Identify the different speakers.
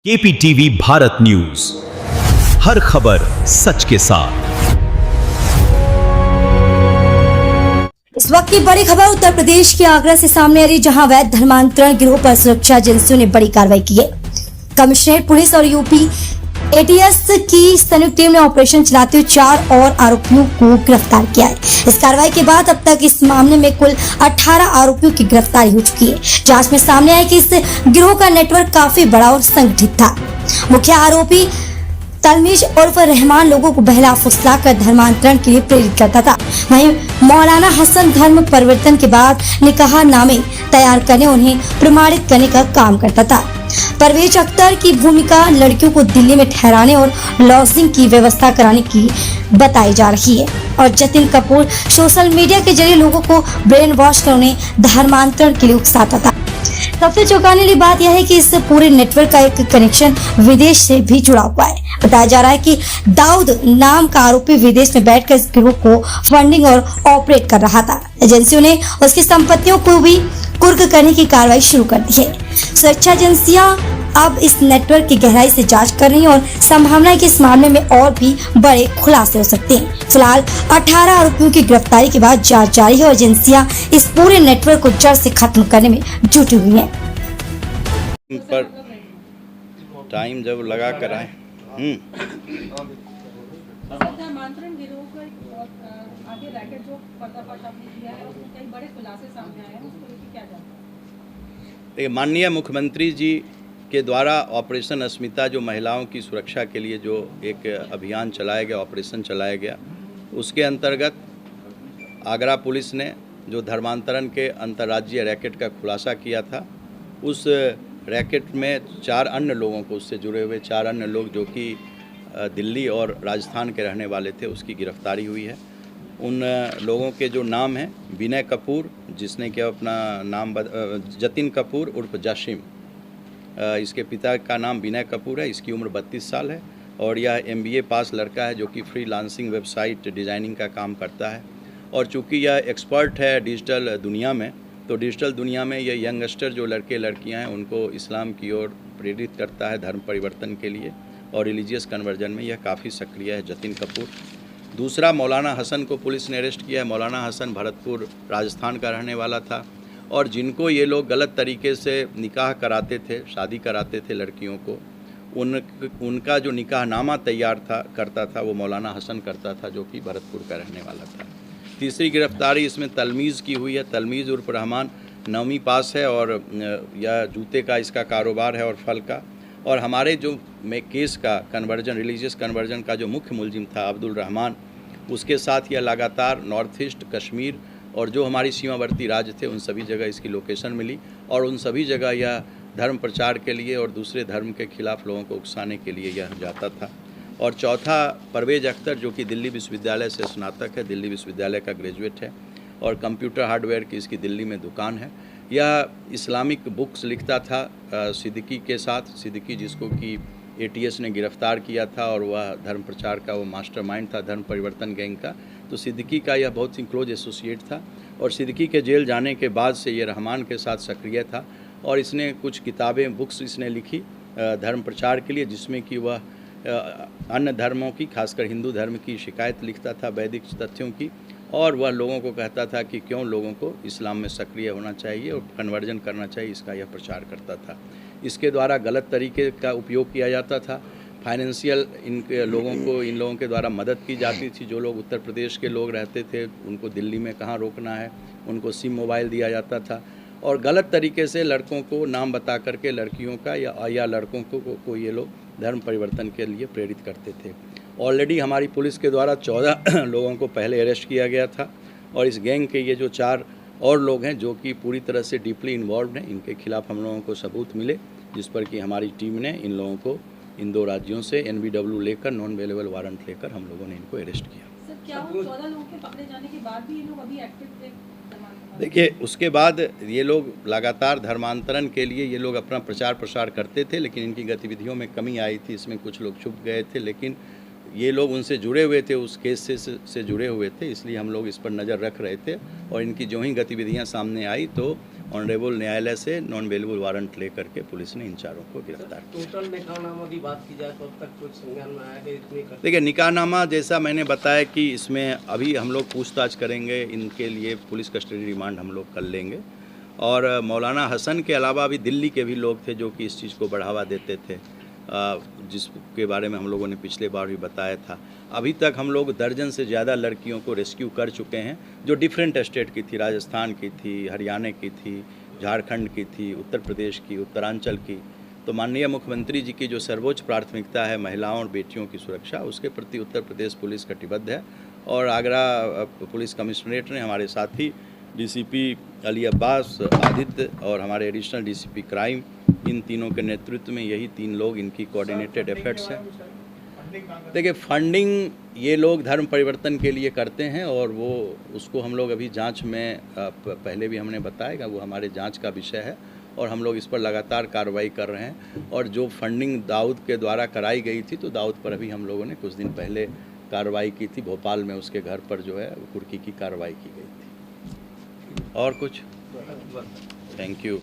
Speaker 1: केपीटीवी Bharat news, हर खबर सच के साथ।
Speaker 2: इस वक्त की बड़ी खबर उत्तर प्रदेश के आगरा से सामने आ रही, जहां अवैध धर्मांतरण गिरोह पर सुरक्षा एजेंसियों ने बड़ी कार्रवाई की है। कमिश्नरेट पुलिस और यूपी एटीएस की संयुक्त टीम ने ऑपरेशन चलाते हुए 4 और आरोपियों को गिरफ्तार किया है। इस कार्रवाई के बाद अब तक इस मामले में कुल 18 आरोपियों की गिरफ्तारी हो चुकी है। जांच में सामने आया कि इस गिरोह का नेटवर्क काफी बड़ा और संगठित था। मुख्य आरोपी तलमीज उर्फ रहमान लोगों को बहला फुसला कर धर्मांतरण के लिए प्रेरित करता था। वहीं मौलाना हसन धर्म परिवर्तन के बाद निकाहनामे तैयार करने, उन्हें प्रमाणित करने का काम करता था। परवेज अख्तर की भूमिका लड़कियों को दिल्ली में ठहराने और लॉजिंग की व्यवस्था कराने की बताई जा रही है और जतिन कपूर सोशल मीडिया के जरिए लोगों को ब्रेन वॉश कर उन्हें धर्मांतरण के लिए उकसाता था। सबसे चौंकाने वाली बात यह है कि इस पूरे नेटवर्क का एक कनेक्शन विदेश से भी जुड़ा हुआ है। बताया जा रहा है कि दाऊद नाम का आरोपी विदेश में बैठकर इस गिरोह को फंडिंग और ऑपरेट कर रहा था। एजेंसियों ने उसकी संपत्तियों को भी कुर्क करने की कार्रवाई शुरू कर दी है। सुरक्षा एजेंसियां अब इस नेटवर्क की गहराई से जांच कर रही हैं और संभावना है कि इस मामले में और भी बड़े खुलासे हो सकते हैं। फिलहाल 18 आरोपियों की गिरफ्तारी के बाद जांच जारी है और एजेंसियां इस पूरे नेटवर्क को जड़ से खत्म करने में जुटी हुई हैं।
Speaker 3: पर टाइम जब लगा कर आए
Speaker 4: धर्मांतरण गिरोह का आगे रैकेट जो पर्दाफाश आपने किया है उसमें कई बड़े खुलासे सामने आए हैं, उसको लेकर क्या जानते हैं?
Speaker 3: माननीय मुख्यमंत्री जी के द्वारा ऑपरेशन अस्मिता, जो महिलाओं की सुरक्षा के लिए जो एक अभियान चलाया गया, ऑपरेशन चलाया गया, उसके अंतर्गत आगरा पुलिस ने जो धर्मांतरण के अंतर्राज्यीय रैकेट का खुलासा किया था, उस रैकेट में 4 अन्य लोगों को, उससे जुड़े हुए 4 अन्य लोग जो कि दिल्ली और राजस्थान के रहने वाले थे, उसकी गिरफ्तारी हुई है। उन लोगों के जो नाम हैं, विनय कपूर, जिसने कि अपना नाम जतिन कपूर उर्फ जाशिम, इसके पिता का नाम विनय कपूर है, इसकी उम्र 32 साल है और यह MBA पास लड़का है जो कि फ्रीलांसिंग वेबसाइट डिज़ाइनिंग का काम करता है। और चूँकि यह एक्सपर्ट है डिजिटल दुनिया में, तो डिजिटल दुनिया में ये यंगस्टर जो लड़के लड़कियां हैं उनको इस्लाम की ओर प्रेरित करता है धर्म परिवर्तन के लिए, और रिलीजियस कन्वर्जन में यह काफ़ी सक्रिय है जतिन कपूर। दूसरा, मौलाना हसन को पुलिस ने अरेस्ट किया है। मौलाना हसन भरतपुर राजस्थान का रहने वाला था और जिनको ये लोग गलत तरीके से निकाह कराते थे, शादी कराते थे लड़कियों को, उनका जो निकाहनामा तैयार करता था वो मौलाना हसन करता था, जो कि भरतपुर का रहने वाला था। तीसरी गिरफ्तारी इसमें तलमीज़ की हुई है। तलमीज़ उर्फ रहमान 9वीं पास है और यह जूते का इसका कारोबार है और फल का। और हमारे जो केस का कन्वर्जन, रिलीजियस कन्वर्जन का जो मुख्य मुलजिम था अब्दुल रहमान, उसके साथ यह लगातार नॉर्थ ईस्ट, कश्मीर और जो हमारी सीमावर्ती राज्य थे उन सभी जगह इसकी लोकेशन मिली और उन सभी जगह यह धर्म प्रचार के लिए और दूसरे धर्म के खिलाफ लोगों को उकसाने के लिए यह जाता था। और चौथा, परवेज अख्तर, जो कि दिल्ली विश्वविद्यालय से स्नातक है, दिल्ली विश्वविद्यालय का ग्रेजुएट है और कंप्यूटर हार्डवेयर की इसकी दिल्ली में दुकान है। यह इस्लामिक बुक्स लिखता था सिद्दीकी के साथ, सिद्दीकी जिसको कि ATS ने गिरफ्तार किया था और वह धर्म प्रचार का वो मास्टरमाइंड था धर्म परिवर्तन गैंग का। तो सिद्दीकी का यह बहुत ही क्लोज एसोसिएट था और सिद्दीकी के जेल जाने के बाद से ये रहमान के साथ सक्रिय था और इसने कुछ किताबें, बुक्स इसने लिखी धर्म प्रचार के लिए, जिसमें कि वह अन्य धर्मों की, खासकर हिंदू धर्म की शिकायत लिखता था, वैदिक तथ्यों की, और वह लोगों को कहता था कि क्यों लोगों को इस्लाम में सक्रिय होना चाहिए और कन्वर्जन करना चाहिए, इसका यह प्रचार करता था। इसके द्वारा गलत तरीके का उपयोग किया जाता था। फाइनेंशियल इन लोगों के द्वारा मदद की जाती थी। जो लोग उत्तर प्रदेश के लोग रहते थे उनको दिल्ली में कहाँ रोकना है, उनको सिम मोबाइल दिया जाता था और गलत तरीके से लड़कों को नाम बता करके लड़कियों का या लड़कों को ये लोग धर्म परिवर्तन के लिए प्रेरित करते थे। ऑलरेडी हमारी पुलिस के द्वारा 14 लोगों को पहले अरेस्ट किया गया था और इस गैंग के ये जो 4 और लोग हैं जो कि पूरी तरह से डीपली इन्वॉल्व हैं, इनके खिलाफ हम लोगों को सबूत मिले, जिस पर कि हमारी टीम ने इन लोगों को इन 2 राज्यों से NBW लेकर, नॉन अवेलेबल वारंट लेकर हम लोगों ने इनको अरेस्ट किया।
Speaker 4: सर, क्या वो 14 लोगों के पकड़े जाने के बाद भी ये लोग अभी एक्टिव थे?
Speaker 3: देखिए, उसके बाद ये लोग लगातार धर्मांतरण के लिए ये लोग अपना प्रचार प्रसार करते थे, लेकिन इनकी गतिविधियों में कमी आई थी। इसमें कुछ लोग छुप गए थे, लेकिन ये लोग उनसे जुड़े हुए थे, उस केस से जुड़े हुए थे, इसलिए हम लोग इस पर नज़र रख रहे थे और इनकी जो ही गतिविधियां सामने आई तो ऑनरेबल न्यायालय से नॉन बेलेबल वारंट लेकर के पुलिस ने इन चारों को गिरफ्तार किया।
Speaker 5: टोटल निकाहनामा की बात की जाए तो अब तक कुछ संज्ञान में आया है इतनी कर
Speaker 3: देखिए, निकाहनामा जैसा मैंने बताया कि इसमें अभी हम लोग पूछताछ करेंगे, इनके लिए पुलिस कस्टडी रिमांड हम लोग कर लेंगे। और मौलाना हसन के अलावा भी दिल्ली के भी लोग थे जो कि इस चीज़ को बढ़ावा देते थे, जिसके बारे में हम लोगों ने पिछले बार भी बताया था। अभी तक हम लोग दर्जन से ज़्यादा लड़कियों को रेस्क्यू कर चुके हैं जो डिफरेंट स्टेट की थी, राजस्थान की थी, हरियाणा की थी, झारखंड की थी, उत्तर प्रदेश की, उत्तरांचल की। तो माननीय मुख्यमंत्री जी की जो सर्वोच्च प्राथमिकता है महिलाओं और बेटियों की सुरक्षा, उसके प्रति उत्तर प्रदेश पुलिस कटिबद्ध है। और आगरा पुलिस कमिश्नरेट ने हमारे साथी डीसीपी अली अब्बास, आदित्य और हमारे एडिशनल डीसीपी क्राइम, इन तीनों के नेतृत्व में यही 3 लोग, इनकी कोऑर्डिनेटेड एफर्ट्स हैं। देखिए, फंडिंग ये लोग धर्म परिवर्तन के लिए करते हैं और वो उसको हम लोग अभी जांच में, पहले भी हमने बताया, वो हमारे जांच का विषय है और हम लोग इस पर लगातार कार्रवाई कर रहे हैं। और जो फंडिंग दाऊद के द्वारा कराई गई थी, तो दाऊद पर अभी हम लोगों ने कुछ दिन पहले कार्रवाई की थी, भोपाल में उसके घर पर जो है कुर्की की कार्रवाई की गई थी। और कुछ? Thank you.